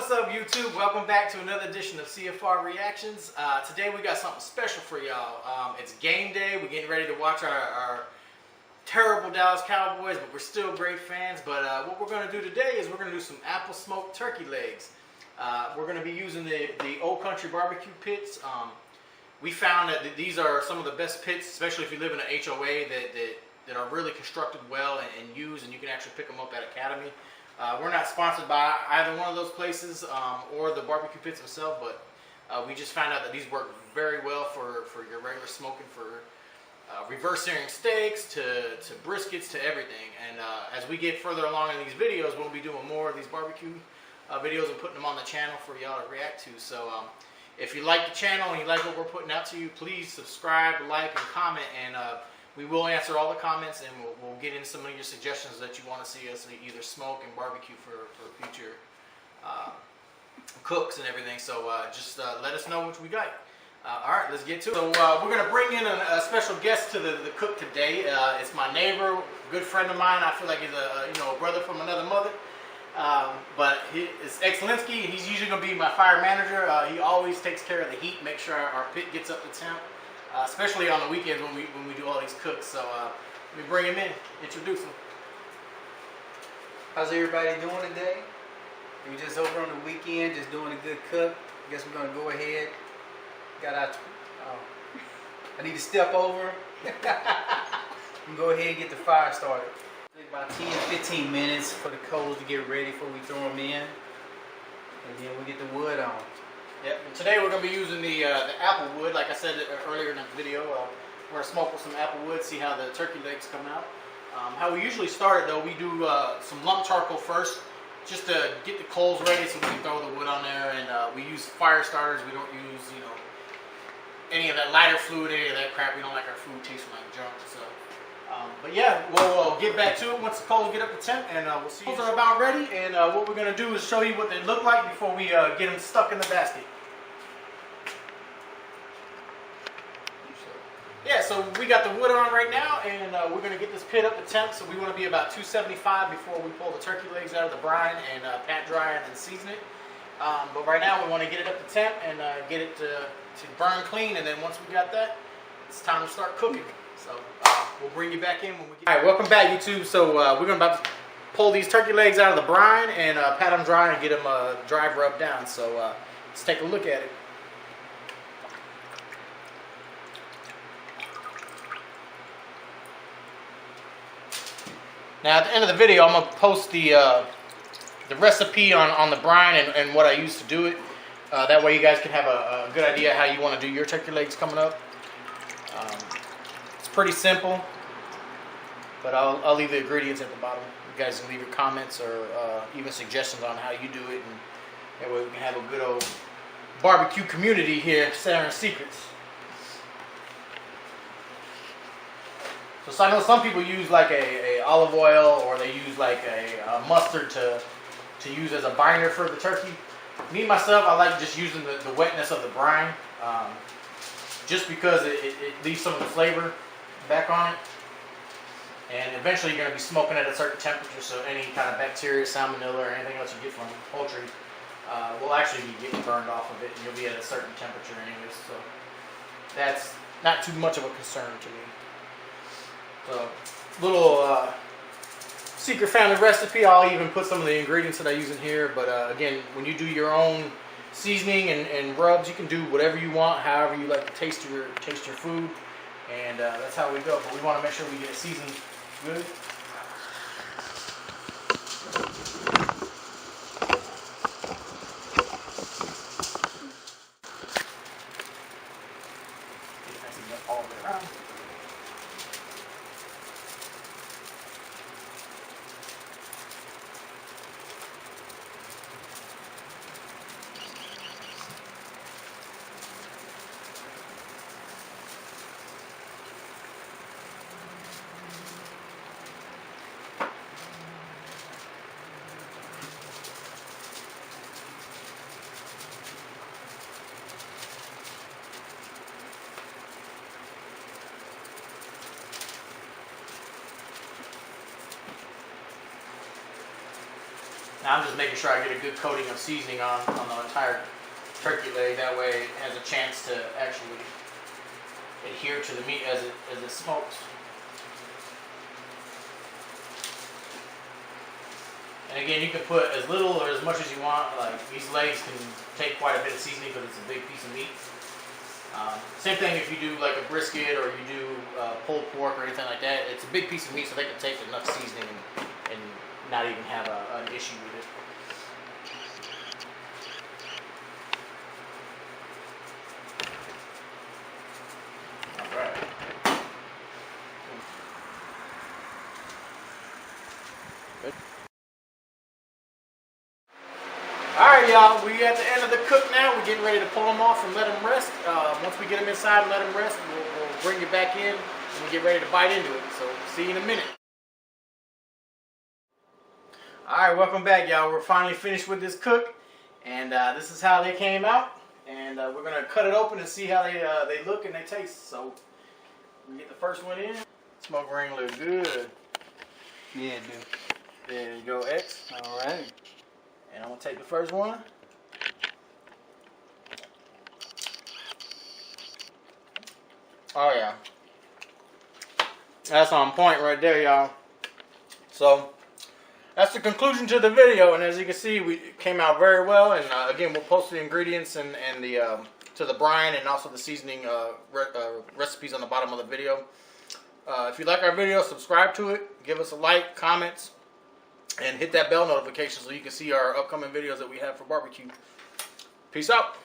What's up, YouTube? Welcome back to another edition of CFR Reactions. Today we got something special for y'all. It's game day. We're getting ready to watch our terrible Dallas Cowboys, but we're still great fans. But what we're going to do today is we're going to do some apple smoked turkey legs. We're going to be using the Old Country barbecue pits. We found that these are some of the best pits, especially if you live in an HOA that are really constructed well and used, and you can actually pick them up at Academy. We're not sponsored by either one of those places or the barbecue pits themselves, but we just found out that these work very well for your regular smoking, for reverse searing steaks to briskets to everything. And as we get further along in these videos, we'll be doing more of these barbecue videos and putting them on the channel for y'all to react to. So if you like the channel and you like what we're putting out to you, please subscribe, like, and comment, and we will answer all the comments, and we'll get into some of your suggestions that you want to see us either smoke and barbecue for future cooks and everything. So just let us know what we got. All right, let's get to it. So we're going to bring in a special guest to the cook today. It's my neighbor, good friend of mine. I feel like he's a brother from another mother. But it's Excelensky, and he's usually going to be my fire manager. He always takes care of the heat, make sure our pit gets up to temp. Especially on the weekends when we do all these cooks. So let me bring him in, introduce him. How's everybody doing today? We just over on the weekend, just doing a good cook. I guess we're gonna go ahead. Got our. I need to step over. And go ahead and get the fire started. Take about 10-15 minutes for the coals to get ready before we throw them in, and then we get the wood on. Yep. And today we're going to be using the Applewood, like I said earlier in the video. We're going to smoke with some Applewood, see how the turkey legs come out. How we usually start it, though, we do some lump charcoal first, just to get the coals ready so we can throw the wood on there. And we use fire starters. We don't use, any of that lighter fluid, any of that crap. We don't like our food tasting like junk. So, but yeah, we'll get back to it once the coals get up to temp, and we'll see. Coals are about ready, and what we're going to do is show you what they look like before we get them stuck in the basket. Yeah, so we got the wood on right now, and we're going to get this pit up to temp. So we want to be about 275 before we pull the turkey legs out of the brine and pat dry and then season it. But right now we want to get it up to temp and get it to burn clean, and then once we got that, it's time to start cooking. So we'll bring you back in when we get. All right, welcome back, YouTube. So we're about to pull these turkey legs out of the brine and pat them dry and get them dry rubbed down. So let's take a look at it. Now at the end of the video, I'm gonna post the recipe on the brine and what I used to do it. That way you guys can have a good idea how you want to do your turkey legs coming up. It's pretty simple, but I'll leave the ingredients at the bottom. You guys can leave your comments or even suggestions on how you do it, and that way we can have a good old barbecue community here sharing secrets. So I know some people use like a olive oil, or they use like a mustard to use as a binder for the turkey. Me myself, I like just using the wetness of the brine, just because it leaves some of the flavor back on it. And eventually you're going to be smoking at a certain temperature, so any kind of bacteria, salmonella, or anything else you get from poultry will actually be getting burned off of it, and you'll be at a certain temperature anyways. So that's not too much of a concern to me. So, little secret family recipe. I'll even put some of the ingredients that I use in here. But again, when you do your own seasoning and rubs, you can do whatever you want, however you like to taste your food, and that's how we go. But we want to make sure we get it seasoned good. All the way around. I'm just making sure I get a good coating of seasoning on the entire turkey leg. That way it has a chance to actually adhere to the meat as it smokes. And again, you can put as little or as much as you want. Like these legs can take quite a bit of seasoning because it's a big piece of meat. Same thing if you do like a brisket or you do pulled pork or anything like that. It's a big piece of meat, so they can take enough seasoning and not even have an issue with it. All right. Good. All right, y'all. We at the end of the cook now. We're getting ready to pull them off and let them rest. Once we get them inside and let them rest, we'll bring it back in and we get ready to bite into it. So see you in a minute. All right, welcome back, y'all. We're finally finished with this cook, and this is how they came out. And we're gonna cut it open and see how they look and they taste. So we get the first one in. Smoke ring look good. Yeah, dude. There you go, X. All right. And I'm gonna take the first one. Oh yeah, that's on point right there, y'all. So that's the conclusion to the video, and as you can see, it came out very well. And again, we'll post the ingredients and the to the brine and also the seasoning recipes on the bottom of the video. If you like our video, subscribe to it, give us a like, comments, and hit that bell notification so you can see our upcoming videos that we have for barbecue. Peace out.